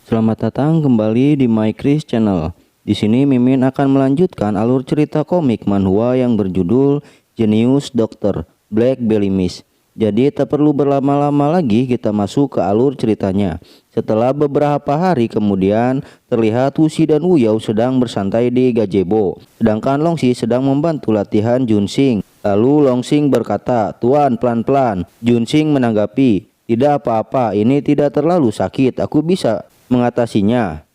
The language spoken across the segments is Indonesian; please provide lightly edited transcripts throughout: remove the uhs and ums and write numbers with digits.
Selamat datang kembali di My Chris Channel. Di sini Mimin akan melanjutkan alur cerita komik manhwa yang berjudul Genius Dr. Black Belly Miss. Jadi tak perlu berlama-lama lagi, kita masuk ke alur ceritanya. Setelah beberapa hari kemudian, terlihat Wuxi dan Wuyao sedang bersantai di gazebo, sedangkan Longxi sedang membantu latihan Junsing. Lalu Longxing berkata, "Tuan, pelan-pelan." Junsing menanggapi, "Tidak apa-apa, ini tidak terlalu sakit, aku bisa mengatasinya."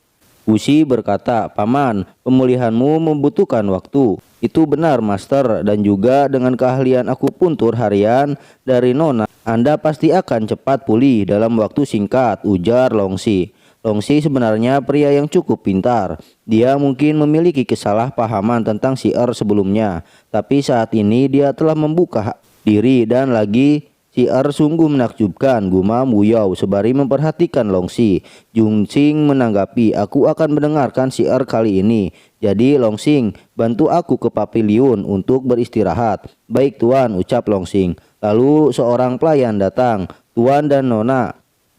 Wuxi berkata, "Paman, pemulihanmu membutuhkan waktu." "Itu benar, Master, dan juga dengan keahlian aku puntur harian dari Nona, Anda pasti akan cepat pulih dalam waktu singkat," ujar Longxi. Longxi sebenarnya pria yang cukup pintar. Dia mungkin memiliki kesalahpahaman tentang si sebelumnya, tapi saat ini dia telah membuka diri dan lagi si sungguh menakjubkan, gumam Wuyao sembari memperhatikan Longxi. Junsing menanggapi, "Aku akan mendengarkan si kali ini. Jadi Longxing, bantu aku ke pavilion untuk beristirahat." "Baik Tuan," ucap Longxing. Lalu seorang pelayan datang. "Tuan dan Nona,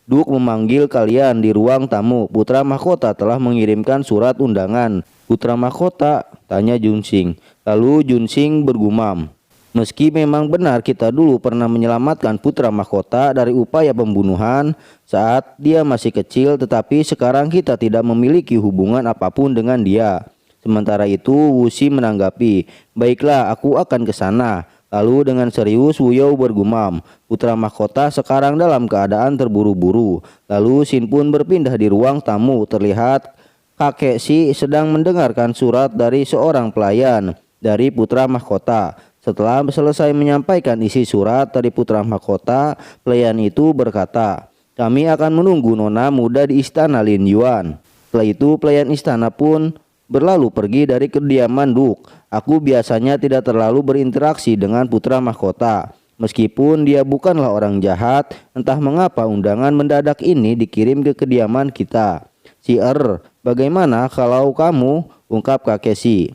Duk memanggil kalian di ruang tamu. Putra mahkota telah mengirimkan surat undangan." "Putra mahkota?" tanya Junsing. Lalu Junsing bergumam, "Meski memang benar kita dulu pernah menyelamatkan putra mahkota dari upaya pembunuhan saat dia masih kecil, tetapi sekarang kita tidak memiliki hubungan apapun dengan dia." Sementara itu Wuxi menanggapi, "Baiklah, aku akan ke sana." Lalu dengan serius Wuyao bergumam, "Putra mahkota sekarang dalam keadaan terburu-buru." Lalu Xin pun berpindah di ruang tamu. Terlihat kakek Si sedang mendengarkan surat dari seorang pelayan dari putra mahkota. Setelah selesai menyampaikan isi surat dari putra mahkota, pelayan itu berkata, "Kami akan menunggu nona muda di istana Lin Yuan." Setelah itu pelayan istana pun berlalu pergi dari kediaman Duk. "Aku biasanya tidak terlalu berinteraksi dengan putra mahkota. Meskipun dia bukanlah orang jahat, entah mengapa undangan mendadak ini dikirim ke kediaman kita." "Si bagaimana kalau kamu?" ungkap kakek Si.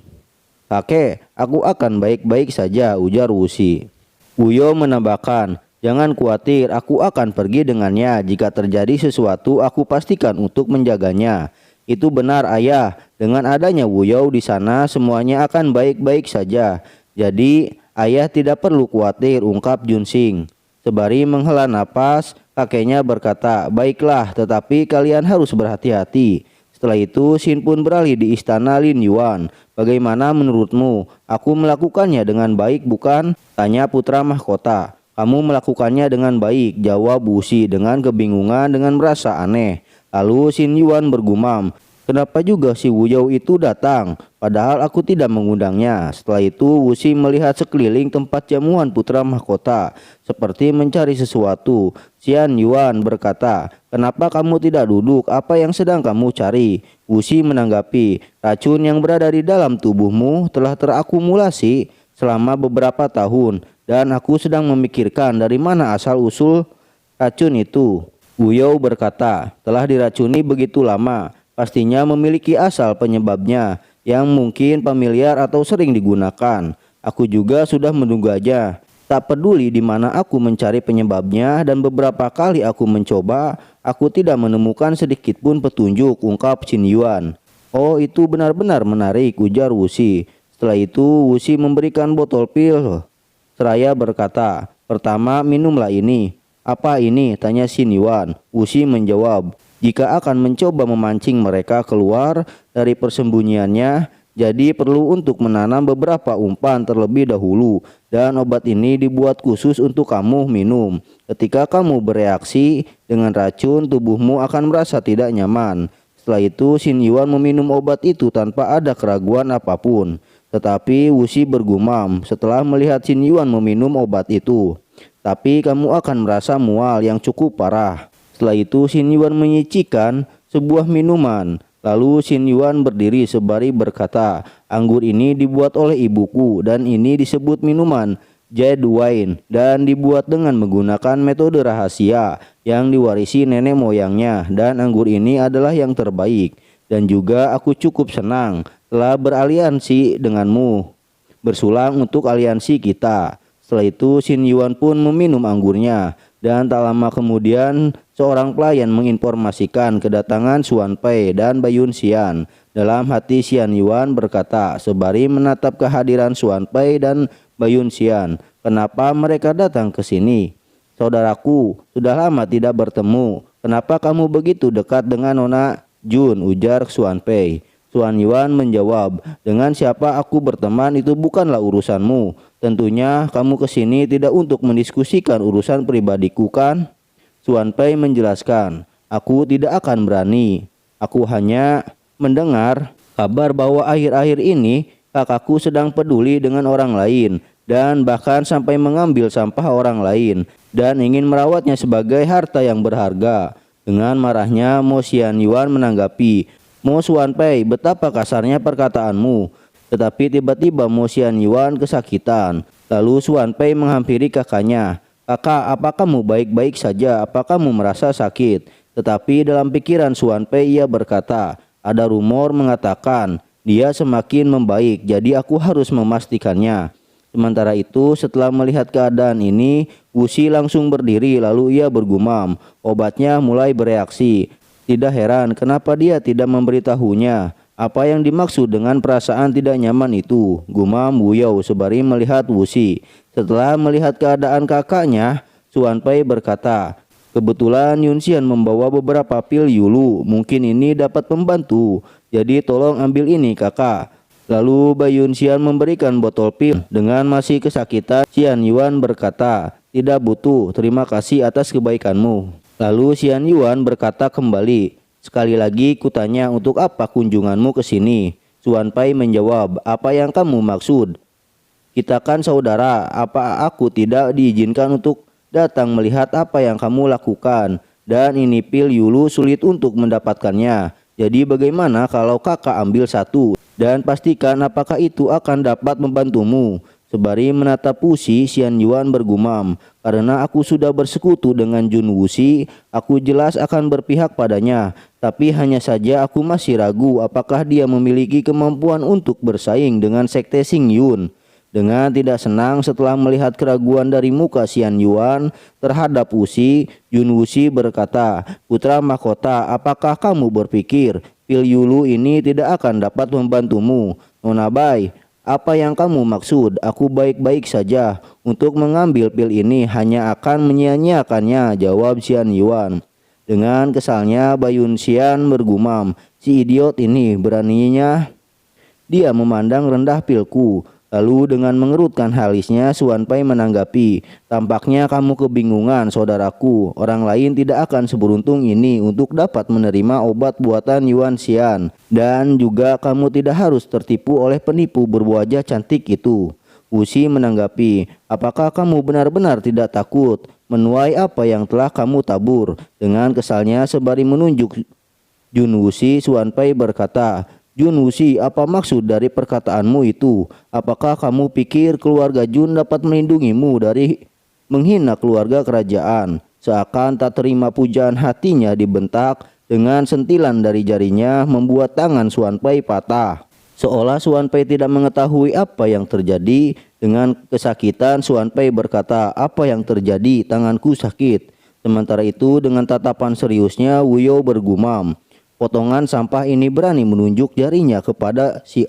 "Kakek, aku akan baik-baik saja," ujar Wuxi. Wuyao menambahkan, "Jangan khawatir, aku akan pergi dengannya. Jika terjadi sesuatu, aku pastikan untuk menjaganya." "Itu benar ayah, dengan adanya Wuyao di sana semuanya akan baik-baik saja. Jadi ayah tidak perlu khawatir," ungkap Junsing. Sembari menghela napas, kakeknya berkata, "Baiklah, tetapi kalian harus berhati-hati." Setelah itu Xin pun beralih di istana Lin Yuan. "Bagaimana menurutmu? Aku melakukannya dengan baik bukan?" tanya putra mahkota. "Kamu melakukannya dengan baik," jawab Wuxi dengan kebingungan dengan merasa aneh. Lalu Xin Yuan bergumam, "Kenapa juga si Wuyao itu datang? Padahal aku tidak mengundangnya." Setelah itu Wuxi melihat sekeliling tempat jamuan putra mahkota seperti mencari sesuatu. Xian Yuan berkata, "Kenapa kamu tidak duduk? Apa yang sedang kamu cari?" Wuxi menanggapi, "Racun yang berada di dalam tubuhmu telah terakumulasi selama beberapa tahun dan aku sedang memikirkan dari mana asal-usul racun itu." Wuyao berkata, "Telah diracuni begitu lama, pastinya memiliki asal penyebabnya yang mungkin familiar atau sering digunakan. Aku juga sudah menduganya. Tak peduli di mana aku mencari penyebabnya dan beberapa kali aku mencoba, aku tidak menemukan sedikit pun petunjuk," ungkap Xin Yuan. "Oh, itu benar-benar menarik," ujar Wuxi. Setelah itu Wuxi memberikan botol pil seraya berkata, "Pertama minumlah ini." "Apa ini?" tanya Xin Yuan. Wuxi menjawab, "Jika akan mencoba memancing mereka keluar dari persembunyiannya, jadi perlu untuk menanam beberapa umpan terlebih dahulu, dan obat ini dibuat khusus untuk kamu minum. Ketika kamu bereaksi dengan racun, tubuhmu akan merasa tidak nyaman." Setelah itu Xin Yuan meminum obat itu tanpa ada keraguan apapun. Tetapi Wuxi bergumam setelah melihat Xin Yuan meminum obat itu, "Tapi kamu akan merasa mual yang cukup parah." Setelah itu Xin Yuan menyicikan sebuah minuman. Lalu Xin Yuan berdiri sembari berkata, "Anggur ini dibuat oleh ibuku dan ini disebut minuman Jade Wine dan dibuat dengan menggunakan metode rahasia yang diwarisi nenek moyangnya, dan anggur ini adalah yang terbaik. Dan juga aku cukup senang telah beraliansi denganmu, bersulang untuk aliansi kita." Setelah itu Xin Yuan pun meminum anggurnya dan tak lama kemudian Seorang pelayan menginformasikan kedatangan Xuan Pei dan Bayun Xian. Dalam hati Xian Yuan berkata sembari menatap kehadiran Xuan Pei dan Bayun Xian, kenapa mereka datang ke sini? Saudaraku, sudah lama tidak bertemu. Kenapa kamu begitu dekat dengan Nona Jun? Ujar Xuan Pei. Xuan Yuan menjawab, dengan siapa aku berteman itu bukanlah urusanmu. Tentunya kamu kesini tidak untuk mendiskusikan urusan pribadiku kan? Xuan Pei menjelaskan, aku tidak akan berani. Aku hanya mendengar kabar bahwa akhir-akhir ini kakakku sedang peduli dengan orang lain dan bahkan sampai mengambil sampah orang lain dan ingin merawatnya sebagai harta yang berharga. Dengan marahnya Mo Xian Yuan menanggapi, Mo Xuan Pei, betapa kasarnya perkataanmu. Tetapi tiba-tiba Mo Xian Yuan kesakitan. Lalu Xuan Pei menghampiri kakaknya. Kakak, apa kamu baik-baik saja? Apa kamu merasa sakit? Tetapi dalam pikiran Xuan Pei ia berkata, ada rumor mengatakan dia semakin membaik, jadi aku harus memastikannya. Sementara itu setelah melihat keadaan ini, Wuxi langsung berdiri lalu ia bergumam, obatnya mulai bereaksi. Tidak heran kenapa dia tidak memberitahunya. Apa yang dimaksud dengan perasaan tidak nyaman itu? Gumam Wu Yao sembari melihat Wuxi. Setelah melihat keadaan kakaknya, Xuan Pei berkata, kebetulan Yun Xian membawa beberapa pil Yulu, mungkin ini dapat membantu. Jadi tolong ambil ini kakak. Lalu Bayun Xian memberikan botol pil. Dengan masih kesakitan, Xian Yuan berkata, tidak butuh, terima kasih atas kebaikanmu. Lalu Xian Yuan berkata kembali, sekali lagi kutanya untuk apa kunjunganmu ke sini? Xuan Pei menjawab, apa yang kamu maksud? Kita kan saudara, apa aku tidak diizinkan untuk datang melihat apa yang kamu lakukan? Dan ini pil Yulu sulit untuk mendapatkannya. Jadi bagaimana kalau kakak ambil satu? Dan pastikan apakah itu akan dapat membantumu. Sembari menatap Wuxi, Xian Yuan bergumam, karena aku sudah bersekutu dengan Jun Wuxi, aku jelas akan berpihak padanya. Tapi hanya saja aku masih ragu apakah dia memiliki kemampuan untuk bersaing dengan sekte Xing Yun. Dengan tidak senang setelah melihat keraguan dari muka Xian Yuan terhadap Wuxi, Jun Wuxi berkata, putra mahkota, apakah kamu berpikir pil Yulu ini tidak akan dapat membantumu? Nona Bai, apa yang kamu maksud? Aku baik-baik saja. Untuk mengambil pil ini hanya akan menyia-nyiakannya, jawab Xian Yuan. Dengan kesalnya Bayun Xian bergumam, si idiot ini beraninya dia memandang rendah pilku. Lalu dengan mengerutkan alisnya, Xuan Pei menanggapi, tampaknya kamu kebingungan saudaraku. Orang lain tidak akan seberuntung ini untuk dapat menerima obat buatan Yuan Xian. Dan juga kamu tidak harus tertipu oleh penipu berwajah cantik itu. Wuxi menanggapi, apakah kamu benar-benar tidak takut menuai apa yang telah kamu tabur? Dengan kesalnya sembari menunjuk Jun Wuxi, Xuan Pei berkata, Jun Wuxi, apa maksud dari perkataanmu itu? Apakah kamu pikir keluarga Jun dapat melindungimu dari menghina keluarga kerajaan? Seakan tak terima pujaan hatinya dibentak dengan sentilan dari jarinya membuat tangan Xuan Pei patah. Seolah Xuan Pei tidak mengetahui apa yang terjadi. Dengan kesakitan Xuan Pei berkata, apa yang terjadi? Tanganku sakit. Sementara itu dengan tatapan seriusnya Wu Yao bergumam, potongan sampah ini berani menunjuk jarinya kepada si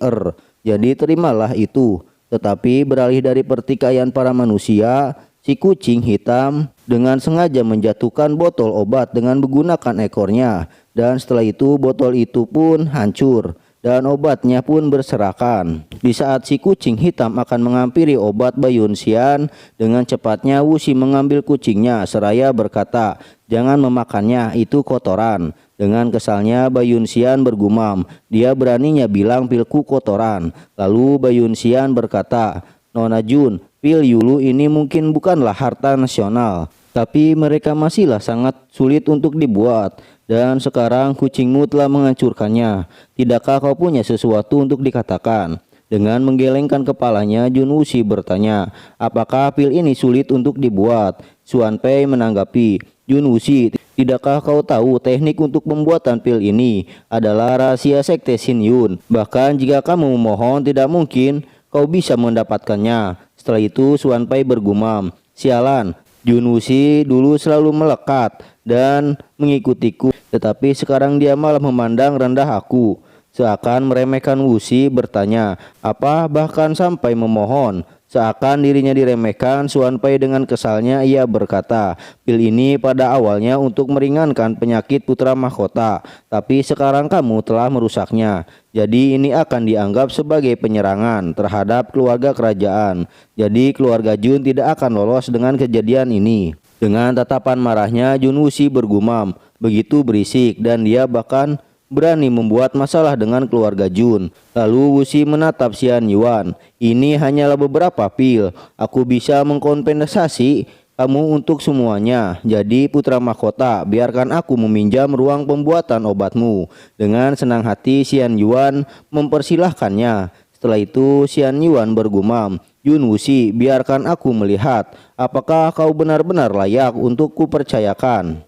jadi terimalah itu. Tetapi beralih dari pertikaian para manusia, si kucing hitam dengan sengaja menjatuhkan botol obat dengan menggunakan ekornya. Dan setelah itu botol itu pun hancur dan obatnya pun berserakan. Di saat si kucing hitam akan menghampiri obat Bayun Xian, dengan cepatnya Wuxi mengambil kucingnya seraya berkata, jangan memakannya, itu kotoran. Dengan kesalnya Bayun Xian bergumam, dia beraninya bilang pilku kotoran. Lalu Bayun Xian berkata, Nona Jun, pil Yulu ini mungkin bukanlah harta nasional, tapi mereka masihlah sangat sulit untuk dibuat. Dan sekarang kucingmu telah menghancurkannya. Tidakkah kau punya sesuatu untuk dikatakan? Dengan menggelengkan kepalanya, Jun Wuxi bertanya, apakah pil ini sulit untuk dibuat? Xuan Pei menanggapi, Jun Wuxi, tidakkah kau tahu teknik untuk pembuatan pil ini adalah rahasia sekte Xing Yun? Bahkan jika kamu memohon tidak mungkin kau bisa mendapatkannya. Setelah itu Xuan Pei bergumam, sialan, Jun Wusi dulu selalu melekat dan mengikutiku, tetapi sekarang dia malah memandang rendah aku. Seakan meremehkan Wusi bertanya, apa bahkan sampai memohon. Seakan dirinya diremehkan, Suan Pai dengan kesalnya ia berkata, pil ini pada awalnya untuk meringankan penyakit putra mahkota, tapi sekarang kamu telah merusaknya. Jadi ini akan dianggap sebagai penyerangan terhadap keluarga kerajaan. Jadi keluarga Jun tidak akan lolos dengan kejadian ini. Dengan tatapan marahnya Jun Wusi bergumam, begitu berisik dan dia bahkan berani membuat masalah dengan keluarga Jun. Lalu Wusi menatap Xian Yuan. Ini hanyalah beberapa pil. Aku bisa mengkompensasi kamu untuk semuanya. Jadi putra mahkota, biarkan aku meminjam ruang pembuatan obatmu. Dengan senang hati Xian Yuan mempersilahkannya. Setelah itu Xian Yuan bergumam, Jun Wusi, biarkan aku melihat apakah kau benar-benar layak untuk kupercayakan.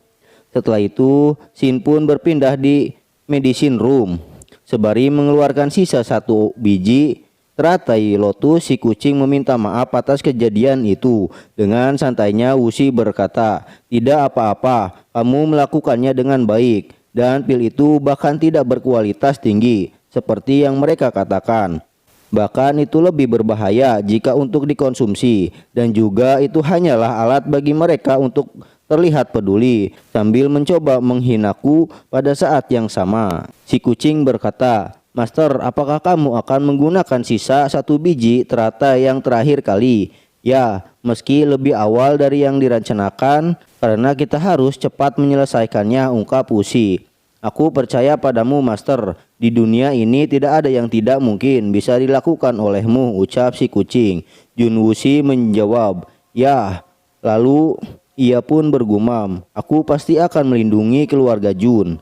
Setelah itu Xin pun berpindah di medicine room. Sembari mengeluarkan sisa 1 biji teratai lotus, si kucing meminta maaf atas kejadian itu. Dengan santainya Wusi berkata, tidak apa-apa, kamu melakukannya dengan baik. Dan pil itu bahkan tidak berkualitas tinggi seperti yang mereka katakan. Bahkan itu lebih berbahaya jika untuk dikonsumsi. Dan juga itu hanyalah alat bagi mereka untuk terlihat peduli sambil mencoba menghinaku pada saat yang sama. Si kucing berkata, Master, apakah kamu akan menggunakan sisa 1 biji teratai yang terakhir kali? Ya, meski lebih awal dari yang direncanakan, karena kita harus cepat menyelesaikannya, ungkap Wusi. Aku percaya padamu, Master. Di dunia ini tidak ada yang tidak mungkin bisa dilakukan olehmu, ucap si kucing. Jun Wusi menjawab, ya. Lalu ia pun bergumam, aku pasti akan melindungi keluarga Jun.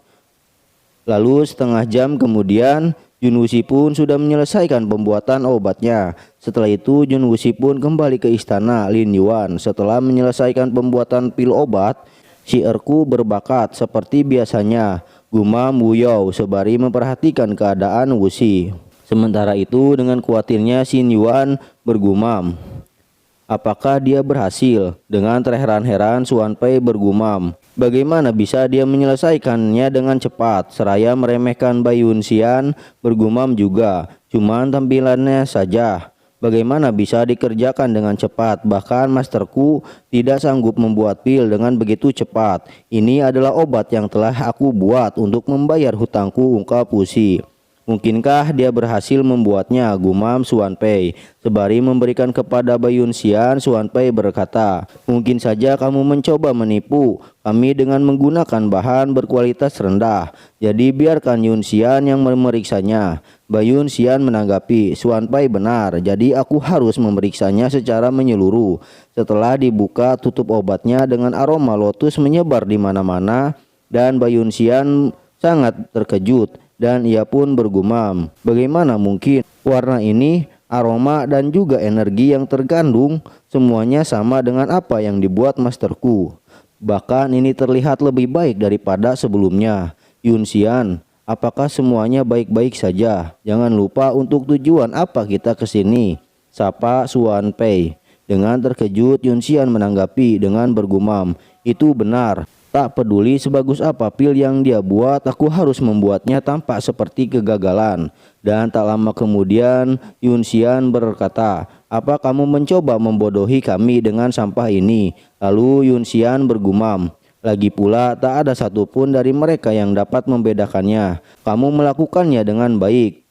Lalu setengah jam kemudian Jun Wusi pun sudah menyelesaikan pembuatan obatnya. Setelah itu Jun Wusi pun kembali ke istana Lin Yuan. Setelah menyelesaikan pembuatan pil obat, si erku berbakat seperti biasanya, gumam Wu Yao sembari memperhatikan keadaan Wusi. Sementara itu dengan khawatirnya Xin Yuan bergumam, apakah dia berhasil? Dengan terheran-heran Suan Pai bergumam, bagaimana bisa dia menyelesaikannya dengan cepat? Seraya meremehkan Bai Yunxian bergumam juga, cuman tampilannya saja. Bagaimana bisa dikerjakan dengan cepat? Bahkan masterku tidak sanggup membuat pil dengan begitu cepat. Ini adalah obat yang telah aku buat untuk membayar hutangku, ungkap Wusi. Mungkinkah dia berhasil membuatnya, gumam Suan Pai. Sembari memberikan kepada Bai Yunxian, Suan Pai berkata, mungkin saja kamu mencoba menipu kami dengan menggunakan bahan berkualitas rendah. Jadi biarkan Yunxian yang memeriksanya. Bai Yunxian menanggapi, Suan Pai benar, jadi aku harus memeriksanya secara menyeluruh. Setelah dibuka tutup obatnya dengan aroma lotus menyebar di mana-mana, dan Bai Yunxian sangat terkejut. Dan ia pun bergumam, bagaimana mungkin warna ini, aroma dan juga energi yang terkandung semuanya sama dengan apa yang dibuat masterku. Bahkan ini terlihat lebih baik daripada sebelumnya. Yunxian, apakah semuanya baik-baik saja? Jangan lupa untuk tujuan apa kita ke sini, sapa Suan Pai. Dengan terkejut Yunxian menanggapi dengan bergumam, itu benar. Tak peduli sebagus apa pil yang dia buat, aku harus membuatnya tampak seperti kegagalan. Dan tak lama kemudian Yunxian berkata, apa kamu mencoba membodohi kami dengan sampah ini? Lalu Yunxian bergumam, lagi pula tak ada satupun dari mereka yang dapat membedakannya. Kamu melakukannya dengan baik,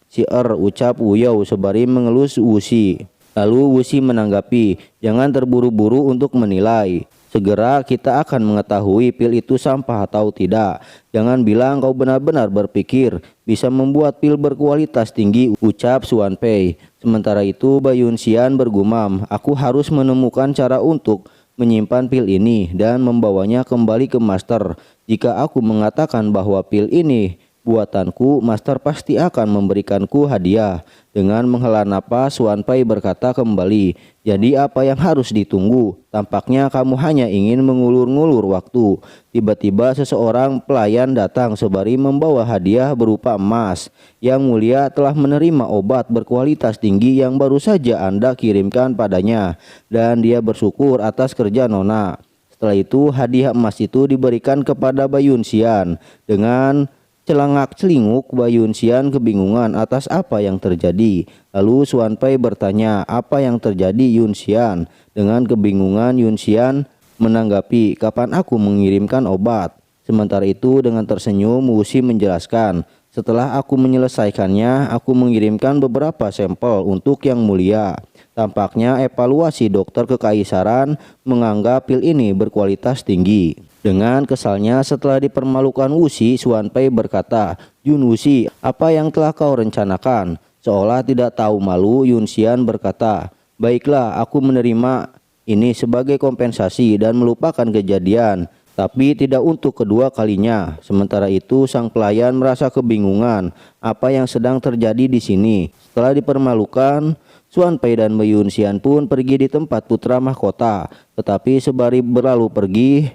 ucap Wu Yao sembari mengelus Wusi. Lalu Wusi menanggapi, jangan terburu-buru untuk menilai. Segera kita akan mengetahui pil itu sampah atau tidak. Jangan bilang kau benar-benar berpikir bisa membuat pil berkualitas tinggi, ucap Suan Pai. Sementara itu Bai Yunxian bergumam, aku harus menemukan cara untuk menyimpan pil ini dan membawanya kembali ke master. Jika aku mengatakan bahwa pil ini buatanku, master pasti akan memberikanku hadiah. Dengan menghela napas, Suan Pai berkata kembali, jadi apa yang harus ditunggu? Tampaknya kamu hanya ingin mengulur-ngulur waktu. Tiba-tiba seseorang pelayan datang sembari membawa hadiah berupa emas. Yang mulia telah menerima obat berkualitas tinggi yang baru saja Anda kirimkan padanya, dan dia bersyukur atas kerja Nona. Setelah itu hadiah emas itu diberikan kepada Bayun Xian. Dengan celangak-celinguk Bayun Xian kebingungan atas apa yang terjadi. Lalu Xuan Pei bertanya, "Apa yang terjadi Yun Xian?" Dengan kebingungan Yun Xian menanggapi, "Kapan aku mengirimkan obat?" Sementara itu dengan tersenyum Wuxi menjelaskan, "Setelah aku menyelesaikannya, aku mengirimkan beberapa sampel untuk Yang Mulia." Tampaknya evaluasi dokter kekaisaran menganggap pil ini berkualitas tinggi. Dengan kesalnya setelah dipermalukan Wuxi, Xuan Pei berkata, "Yun Wuxi, apa yang telah kau rencanakan?" Seolah tidak tahu malu, Yun Xian berkata, "Baiklah, aku menerima ini sebagai kompensasi dan melupakan kejadian, tapi tidak untuk kedua kalinya." Sementara itu sang pelayan merasa kebingungan apa yang sedang terjadi di sini. Setelah dipermalukan, Xuan Pei dan Bayun Xian pun pergi di tempat putra mahkota. Tetapi sebari berlalu pergi,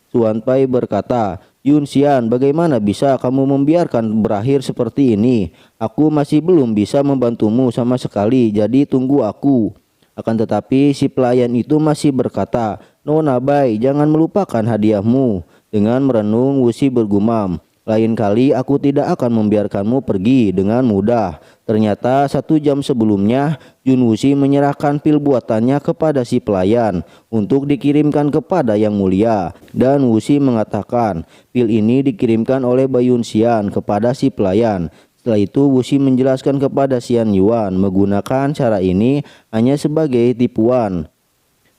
Xuan Pei berkata, "Yun Xian, bagaimana bisa kamu membiarkan berakhir seperti ini? Aku masih belum bisa membantumu sama sekali, jadi tunggu aku." Akan tetapi si pelayan itu masih berkata, "Nona Bai, jangan melupakan hadiahmu." Dengan merenung, Wuxi bergumam, "Lain kali aku tidak akan membiarkanmu pergi dengan mudah." Ternyata 1 jam sebelumnya Yun Wuxi menyerahkan pil buatannya kepada si pelayan untuk dikirimkan kepada Yang Mulia. Dan Wuxi mengatakan pil ini dikirimkan oleh Bayun Xian kepada si pelayan. Setelah itu Wuxi menjelaskan kepada Xian Yuan menggunakan cara ini hanya sebagai tipuan.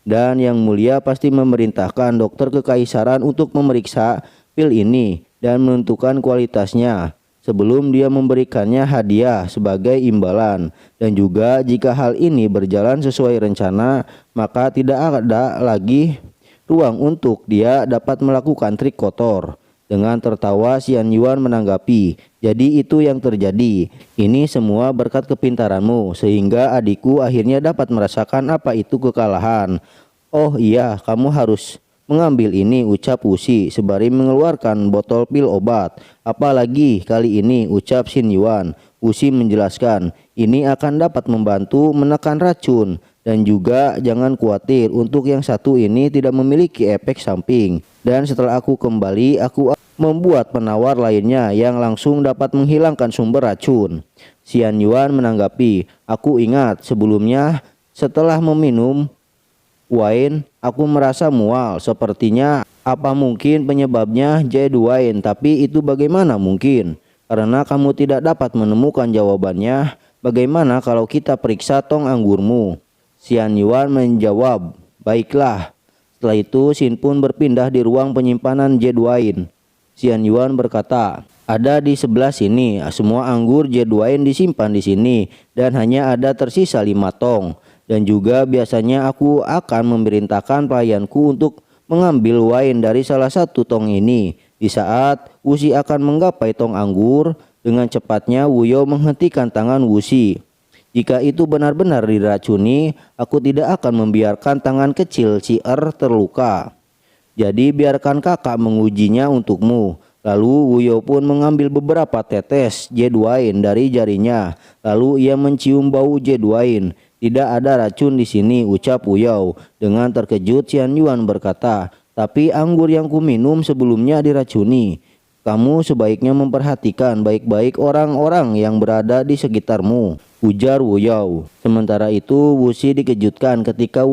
Dan Yang Mulia pasti memerintahkan dokter kekaisaran untuk memeriksa pil ini dan menentukan kualitasnya sebelum dia memberikannya hadiah sebagai imbalan. Dan juga jika hal ini berjalan sesuai rencana, maka tidak ada lagi ruang untuk dia dapat melakukan trik kotor. Dengan tertawa Xian Yuan menanggapi, "Jadi itu yang terjadi. Ini semua berkat kepintaranmu sehingga adikku akhirnya dapat merasakan apa itu kekalahan." "Oh iya, kamu harus mengambil ini," ucap Wuxi sembari mengeluarkan botol pil obat. "Apalagi kali ini," ucap Xin Yuan. Wuxi menjelaskan, "Ini akan dapat membantu menekan racun. Dan juga jangan khawatir, untuk yang satu ini tidak memiliki efek samping. Dan setelah aku kembali, aku membuat penawar lainnya yang langsung dapat menghilangkan sumber racun." Xian Yuan menanggapi, "Aku ingat sebelumnya setelah meminum wine, aku merasa mual. Sepertinya apa mungkin penyebabnya jade wine, tapi itu bagaimana mungkin? Karena kamu tidak dapat menemukan jawabannya, bagaimana kalau kita periksa tong anggurmu?" Xian Yuan menjawab, "Baiklah." Setelah itu Xin pun berpindah di ruang penyimpanan jade wine. Xian Yuan berkata, "Ada di sebelah sini. Semua anggur jade wine disimpan di sini dan hanya ada tersisa 5 tong. Dan juga biasanya aku akan memerintahkan pelayanku untuk mengambil wine dari salah satu tong ini. Di saat Wuxi akan menggapai tong anggur, dengan cepatnya Wuyo menghentikan tangan Wuxi. "Jika itu benar-benar diracuni, aku tidak akan membiarkan tangan kecil si terluka. Jadi biarkan kakak mengujinya untukmu." Lalu Wuyo pun mengambil beberapa tetes jade wine dari jarinya. Lalu ia mencium bau jade wine. "Tidak ada racun di sini," ucap Wuyo. Dengan terkejut Xian Yuan berkata, "Tapi anggur yang kuminum sebelumnya diracuni. Kamu sebaiknya memperhatikan baik-baik orang-orang yang berada di sekitarmu," ujar Wuyo. Sementara itu Wuxi dikejutkan ketika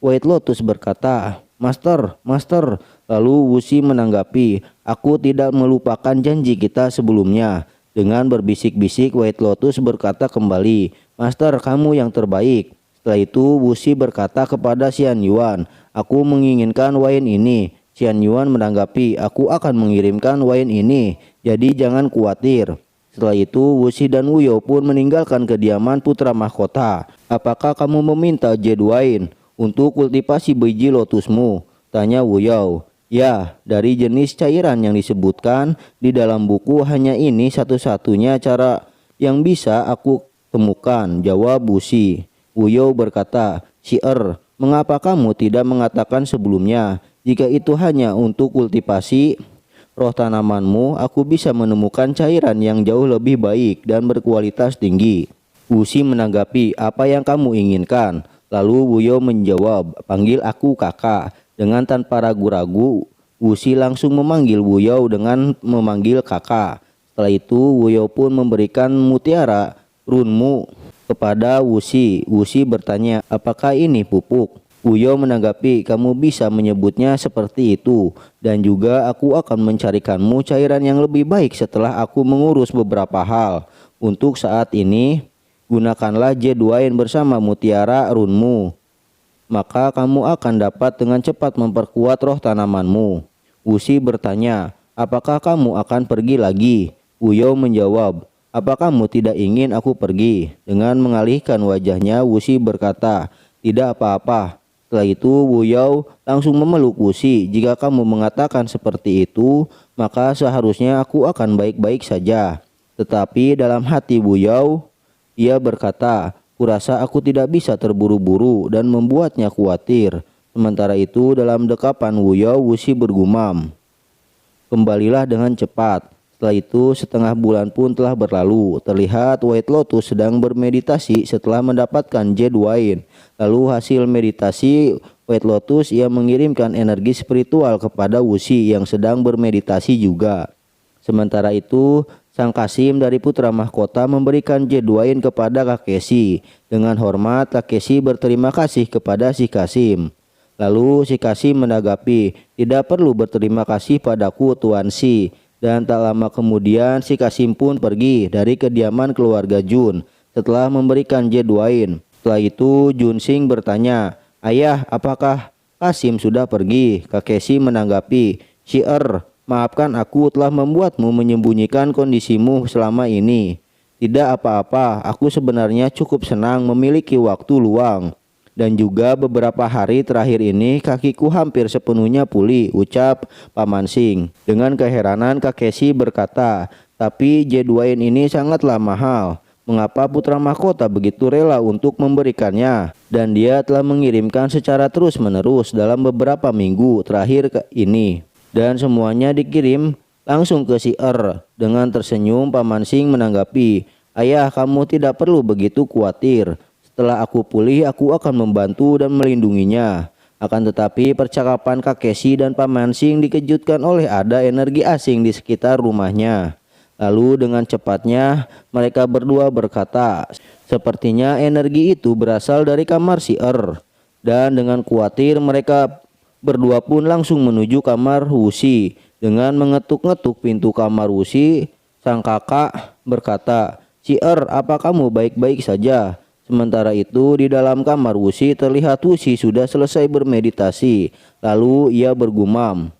White Lotus berkata, "Master, Master." Lalu Wuxi menanggapi, "Aku tidak melupakan janji kita sebelumnya." Dengan berbisik-bisik White Lotus berkata kembali, "Master, kamu yang terbaik." Setelah itu Wuxi berkata kepada Xian Yuan, "Aku menginginkan wine ini." Xian Yuan menanggapi, "Aku akan mengirimkan wine ini, jadi jangan khawatir." Setelah itu Wuxi dan Wuyo pun meninggalkan kediaman putra mahkota. "Apakah kamu meminta jade wine untuk kultivasi biji lotusmu?" tanya Wuyo. "Ya, dari jenis cairan yang disebutkan di dalam buku hanya ini satu-satunya cara yang bisa aku temukan," jawab Wuxi. Wuyo berkata, "Mengapa kamu tidak mengatakan sebelumnya? Jika itu hanya untuk kultivasi roh tanamanmu, aku bisa menemukan cairan yang jauh lebih baik dan berkualitas tinggi." Wuxi menanggapi, "Apa yang kamu inginkan?" Lalu Wuyo menjawab, "Panggil aku kakak." Dengan tanpa ragu-ragu, Wusi langsung memanggil Wuyao dengan memanggil kakak. Setelah itu Wuyao pun memberikan mutiara runmu kepada Wusi. Wusi bertanya, apakah ini pupuk? Wuyao menanggapi, kamu bisa menyebutnya seperti itu, dan juga aku akan mencarikanmu cairan yang lebih baik setelah aku mengurus beberapa hal. Untuk saat ini, gunakanlah J2N bersama mutiara runmu, maka kamu akan dapat dengan cepat memperkuat roh tanamanmu. Wusi bertanya, apakah kamu akan pergi lagi? Wuyao menjawab, apa kamu tidak ingin aku pergi? Dengan mengalihkan wajahnya, Wusi berkata, tidak apa-apa. Setelah itu Wuyao langsung memeluk Wusi. Jika kamu mengatakan seperti itu, maka seharusnya aku akan baik-baik saja. Tetapi dalam hati Wuyao, ia berkata, kurasa aku tidak bisa terburu-buru dan membuatnya khawatir. Sementara itu dalam dekapan Wuyao, Wusi bergumam, kembalilah dengan cepat. Setelah itu setengah bulan pun telah berlalu. Terlihat White Lotus sedang bermeditasi setelah mendapatkan J2N. Lalu hasil meditasi White Lotus, ia mengirimkan energi spiritual kepada Wusi yang sedang bermeditasi juga. Sementara itu sang Kasim dari putra mahkota memberikan J2N kepada Kakeshi. Dengan hormat Kakeshi berterima kasih kepada si Kasim. Lalu si Kasim menanggapi, tidak perlu berterima kasih padaku Tuan Si. Dan tak lama kemudian si Kasim pun pergi dari kediaman keluarga Jun setelah memberikan J2N. Setelah itu Junsing bertanya, ayah, apakah Kasim sudah pergi? Kakeshi menanggapi, Shi'er, maafkan aku telah membuatmu menyembunyikan kondisimu selama ini. Tidak apa-apa, aku sebenarnya cukup senang memiliki waktu luang. Dan juga beberapa hari terakhir ini kakiku hampir sepenuhnya pulih, ucap Paman Sing. Dengan keheranan Kakeshi berkata, tapi J2N ini sangatlah mahal. Mengapa putra mahkota begitu rela untuk memberikannya? Dan dia telah mengirimkan secara terus-menerus dalam beberapa minggu terakhir ini. Dan semuanya dikirim langsung ke Shi'er. Dengan tersenyum Paman Sing menanggapi, ayah, kamu tidak perlu begitu khawatir. Setelah aku pulih, aku akan membantu dan melindunginya. Akan tetapi percakapan Kakeshi dan Paman Sing dikejutkan oleh ada energi asing di sekitar rumahnya. Lalu dengan cepatnya mereka berdua berkata, sepertinya energi itu berasal dari kamar Shi'er. Dan dengan khawatir mereka berdua pun langsung menuju kamar Wusi. Dengan mengetuk-ngetuk pintu kamar Wusi, sang kakak berkata, Shi'er, apa kamu baik-baik saja? Sementara itu di dalam kamar Wusi terlihat Wusi sudah selesai bermeditasi. Lalu ia bergumam,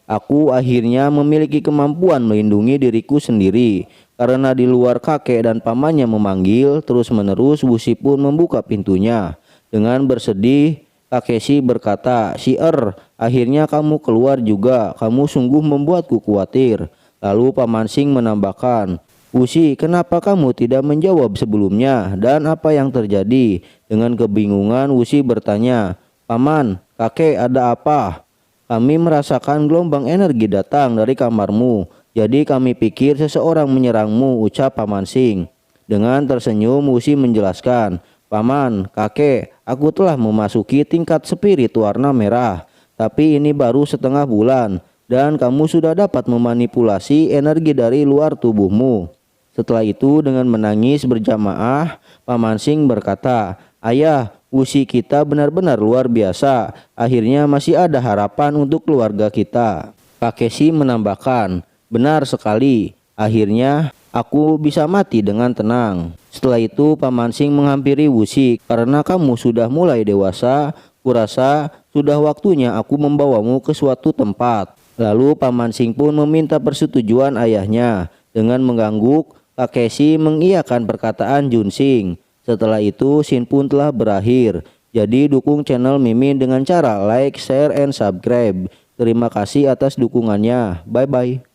aku akhirnya memiliki kemampuan melindungi diriku sendiri. Karena di luar kakek dan pamannya memanggil terus-menerus, Wusi pun membuka pintunya. Dengan bersedih Kakeshi berkata, Shi'er, akhirnya kamu keluar juga. Kamu sungguh membuatku khawatir. Lalu Paman Sing menambahkan, Wusi, kenapa kamu tidak menjawab sebelumnya dan apa yang terjadi? Dengan kebingungan Wusi bertanya, Paman, kakek, ada apa? Kami merasakan gelombang energi datang dari kamarmu. Jadi kami pikir seseorang menyerangmu, ucap Paman Sing. Dengan tersenyum Wusi menjelaskan, Paman, kakek, aku telah memasuki tingkat spirit warna merah. Tapi ini baru setengah bulan dan kamu sudah dapat memanipulasi energi dari luar tubuhmu. Setelah itu dengan menangis berjamaah, Paman Sing berkata, ayah, Wusi kita benar-benar luar biasa. Akhirnya masih ada harapan untuk keluarga kita. Kakeshi menambahkan, benar sekali. Akhirnya aku bisa mati dengan tenang. Setelah itu Paman Sing menghampiri Wusi, karena kamu sudah mulai dewasa, kurasa sudah waktunya aku membawamu ke suatu tempat. Lalu Paman Sing pun meminta persetujuan ayahnya. Dengan mengangguk, Kakeshi mengiyakan perkataan Junsing. Setelah itu scene pun telah berakhir. Jadi dukung channel Mimin dengan cara like, share, and subscribe. Terima kasih atas dukungannya. Bye bye.